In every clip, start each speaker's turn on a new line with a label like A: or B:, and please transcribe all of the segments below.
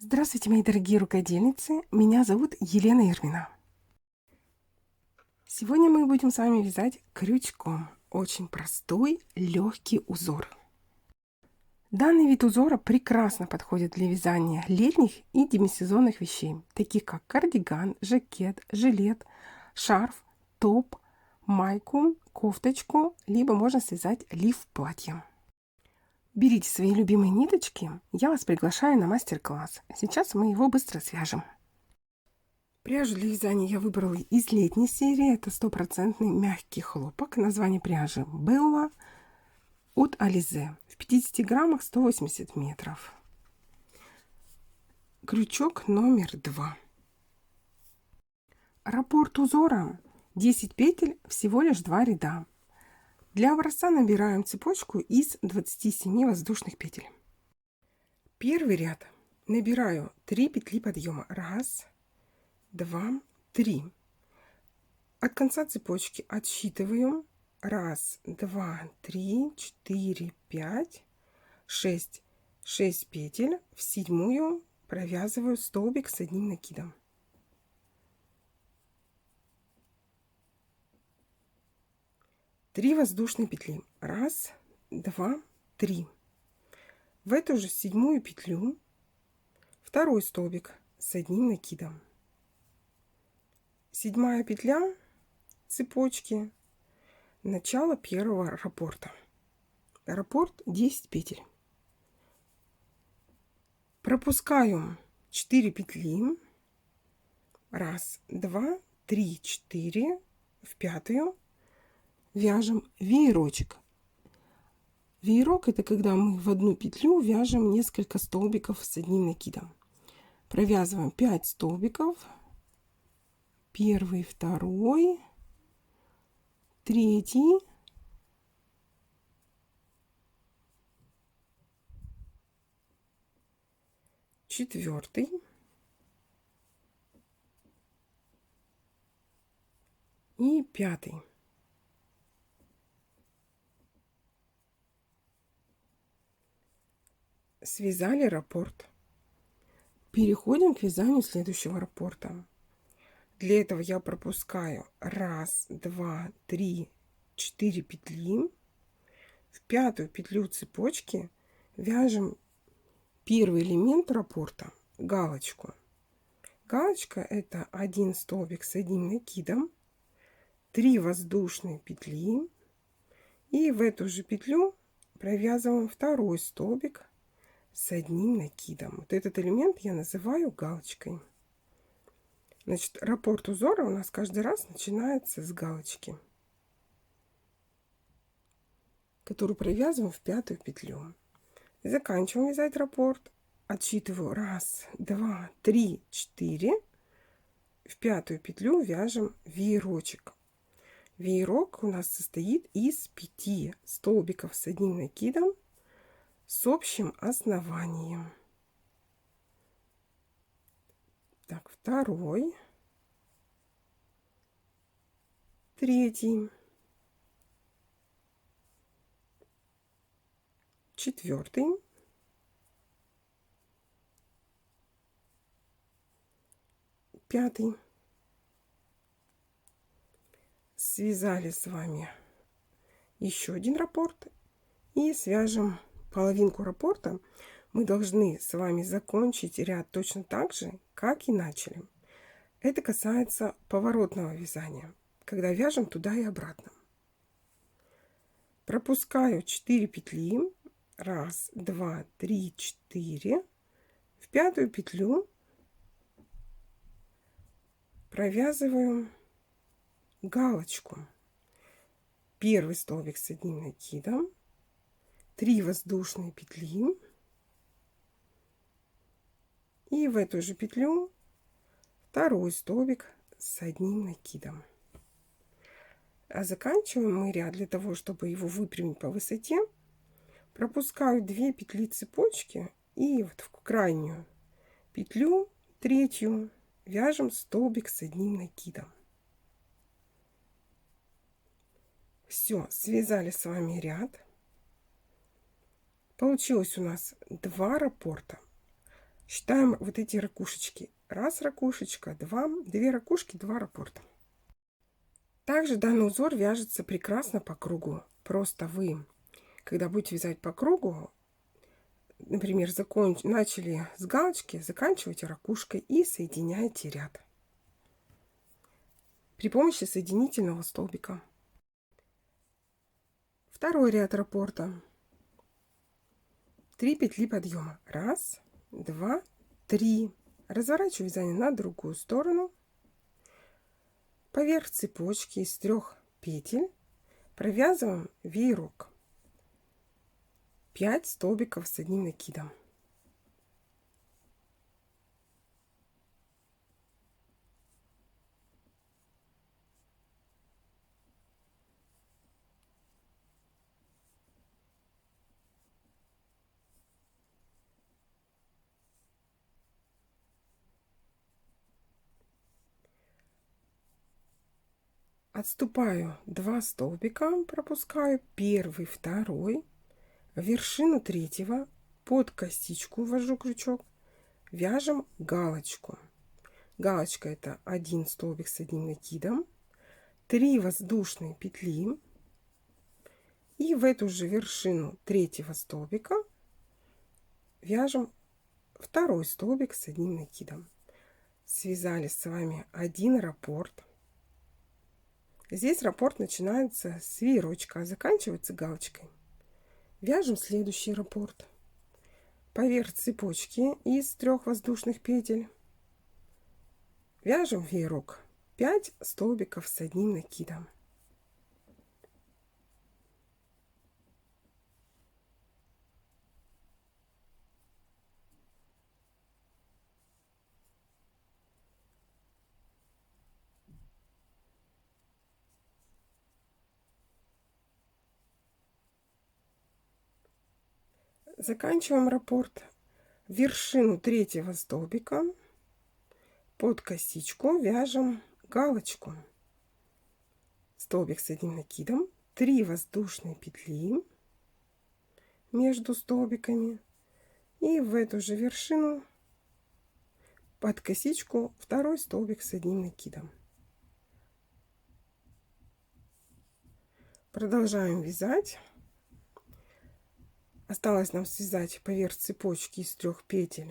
A: Здравствуйте, мои дорогие рукодельницы! Меня зовут Елена Ирмина. Сегодня мы будем с вами вязать крючком. Очень простой, легкий узор. Данный вид узора прекрасно подходит для вязания летних и демисезонных вещей, таких как кардиган, жакет, жилет, шарф, топ, майку, кофточку, либо можно связать лиф платьем. Берите свои любимые ниточки, я вас приглашаю на мастер-класс. Сейчас мы его быстро свяжем. Пряжу для вязания я выбрала из летней серии. Это стопроцентный мягкий хлопок. Название пряжи Белла от Ализе. В 50 граммах 180 метров. Крючок номер 2. Раппорт узора 10 петель, всего лишь 2 ряда. Для образца набираем цепочку из 27 воздушных петель. Первый ряд набираю 3 петли подъема. 1, 2, 3. От конца цепочки отсчитываю 1, 2, 3, 4, 5, 6. 6 петель. В 7-ю провязываю столбик с одним накидом. Три воздушные петли. 1, 2, 3. В эту же 7-ю петлю второй столбик с одним накидом. 7-я петля цепочки, начало первого раппорта. Раппорт 10 петель. Пропускаю 4 петли. 1, 2, 3, 4. В 5-ю вяжем веерочек. Веерок — это когда мы в одну петлю вяжем несколько столбиков с одним накидом. Провязываем 5 столбиков. Первый, второй, третий, четвертый, и 5. Связали раппорт. Переходим к вязанию следующего раппорта. Для этого я пропускаю 1, 2, 3, 4 петли. В 5-ю петлю цепочки вяжем первый элемент раппорта, галочку. Галочка — это 1 столбик с одним накидом, 3 воздушные петли, и в эту же петлю провязываем второй столбик с одним накидом. Вот этот элемент я называю галочкой. Значит, раппорт узора у нас каждый раз начинается с галочки, которую провязываем в 5-ю петлю. Заканчиваем вязать раппорт. Отсчитываю 1, 2, 3, 4. В 5-ю петлю вяжем веерочек. Веерок у нас состоит из 5 столбиков с одним накидом с общим основанием. Так, второй, третий, четвертый, пятый. Связали с вами еще один раппорт и свяжем половинку раппорта. Мы должны с вами закончить ряд точно так же, как и начали. Это касается поворотного вязания, когда вяжем туда и обратно. Пропускаю 4 петли. 1, 2, 3, 4. В 5-ю петлю провязываю галочку. Первый столбик с одним накидом, 3 воздушные петли, и в эту же петлю второй столбик с одним накидом. А заканчиваем мы ряд. Для того, чтобы его выпрямить по высоте, пропускаю 2 петли цепочки и вот в крайнюю петлю, третью, вяжем столбик с одним накидом. Все, связали с вами ряд. Получилось у нас 2 раппорта. Считаем вот эти ракушечки. Раз ракушечка, два, две ракушки, два раппорта. Также данный узор вяжется прекрасно по кругу. Просто вы, когда будете вязать по кругу, например, начали с галочки, заканчивайте ракушкой и соединяете ряд при помощи соединительного столбика. Второй ряд раппорта. 3 петли подъема. Раз, два, три. Разворачиваю вязание на другую сторону. Поверх цепочки из 3 петель провязываем веерок. 5 столбиков с одним накидом. Отступаю 2 столбика, пропускаю первый, второй, в вершину третьего, под косичку ввожу крючок, вяжем галочку. Галочка — это 1 столбик с одним накидом, 3 воздушные петли, и в эту же вершину третьего столбика вяжем второй столбик с одним накидом. Связали с вами один раппорт. Здесь раппорт начинается с веерочка, а заканчивается галочкой. Вяжем следующий раппорт. Поверх цепочки из 3 воздушных петель вяжем веерок. 5 столбиков с одним накидом. Заканчиваем раппорт. В вершину третьего столбика под косичку вяжем галочку. Столбик с одним накидом, 3 воздушные петли между столбиками, и в эту же вершину под косичку второй столбик с одним накидом. Продолжаем вязать. Осталось нам связать поверх цепочки из 3 петель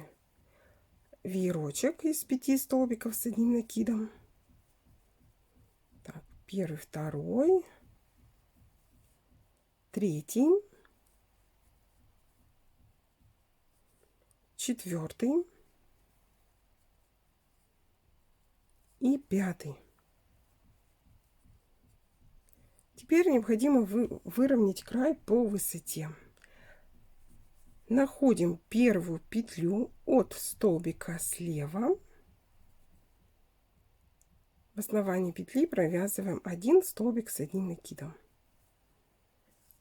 A: веерочек из 5 столбиков с одним накидом. Так, первый, второй, третий, четвертый и пятый. Теперь необходимо выровнять край по высоте. Находим первую петлю от столбика слева. В основании петли провязываем 1 столбик с одним накидом.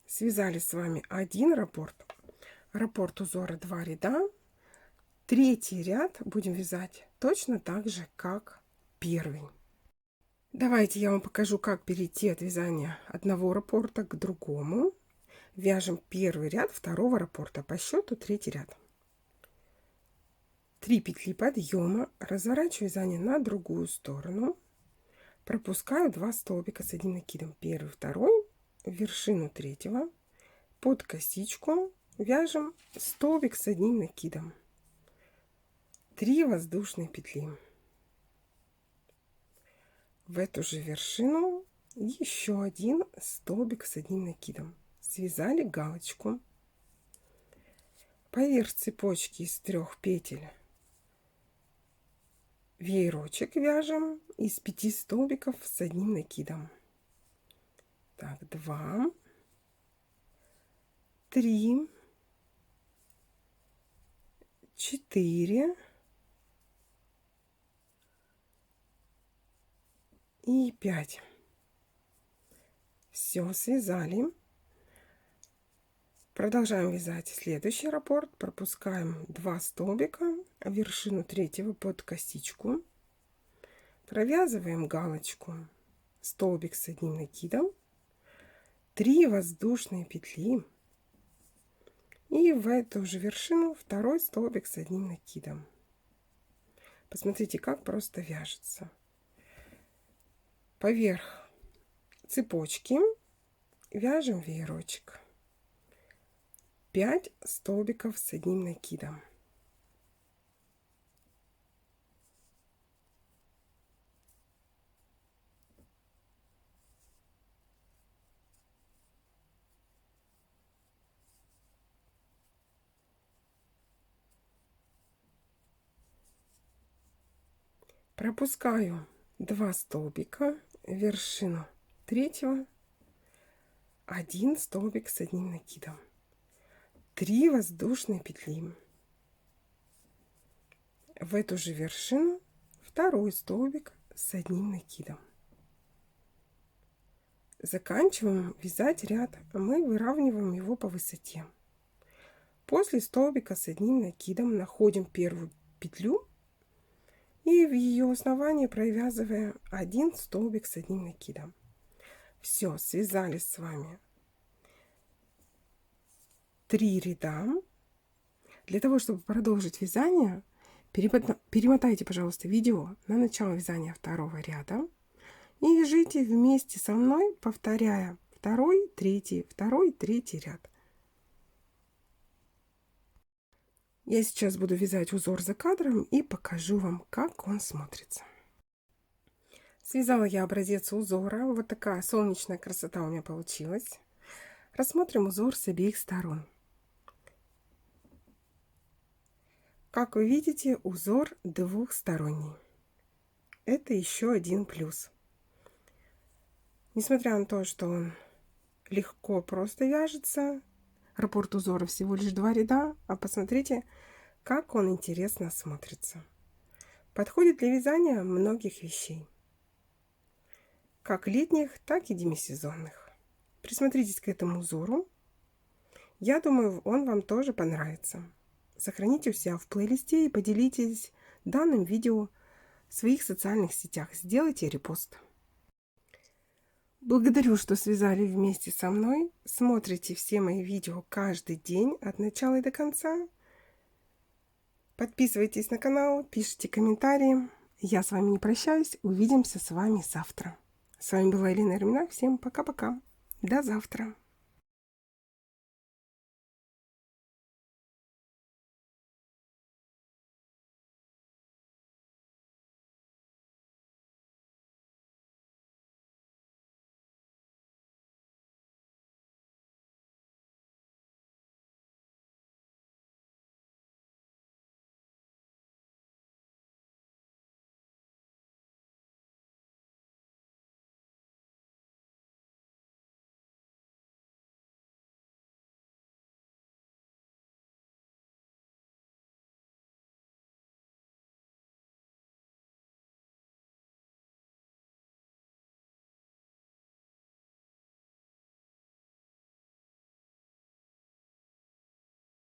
A: Связали с вами один раппорт. Раппорт узора 2 ряда. Третий ряд будем вязать точно так же, как первый. Давайте я вам покажу, как перейти от вязания одного раппорта к другому. Вяжем первый ряд второго раппорта, по счету третий ряд. 3 петли подъема, разворачиваю вязание на другую сторону, пропускаю 2 столбика с одним накидом. Первый, второй, в вершину третьего, под косичку вяжем столбик с одним накидом. 3 воздушные петли. В эту же вершину еще 1 столбик с одним накидом. Связали галочку. Поверх цепочки из 3 петель веерочек вяжем из 5 столбиков с одним накидом. Так, 2, 3, 4 и 5. Все, связали. Продолжаем вязать следующий раппорт. Пропускаем 2 столбика, вершину третьего под косичку. Провязываем галочку. Столбик с одним накидом. 3 воздушные петли. И в эту же вершину второй столбик с одним накидом. Посмотрите, как просто вяжется. Поверх цепочки вяжем веерочек. 5 столбиков с одним накидом. Пропускаю 2 столбика в вершину третьего, 1 столбик с одним накидом, 3 воздушные петли. В эту же вершину второй столбик с одним накидом. Заканчиваем вязать ряд, мы выравниваем его по высоте. После столбика с одним накидом находим первую петлю и в ее основании провязываем 1 столбик с одним накидом. Все, связали с вами 3 ряда. Для того, чтобы продолжить вязание, перемотайте, пожалуйста, видео на начало вязания второго ряда и вяжите вместе со мной, повторяя второй, третий ряд. Я сейчас буду вязать узор за кадром и покажу вам, как он смотрится. Связала я образец узора. Вот такая солнечная красота у меня получилась. Рассмотрим узор с обеих сторон. Как вы видите, узор двухсторонний. Это еще один плюс. Несмотря на то, что он легко просто вяжется, раппорт узора всего лишь 2 ряда, а посмотрите, как он интересно смотрится. Подходит для вязания многих вещей, как летних, так и демисезонных. Присмотритесь к этому узору. Я думаю, он вам тоже понравится. Сохраните у себя в плейлисте и поделитесь данным видео в своих социальных сетях. Сделайте репост. Благодарю, что связали вместе со мной. Смотрите все мои видео каждый день от начала и до конца. Подписывайтесь на канал, пишите комментарии. Я с вами не прощаюсь. Увидимся с вами завтра. С вами была Елена Ермина. Всем пока-пока. До завтра.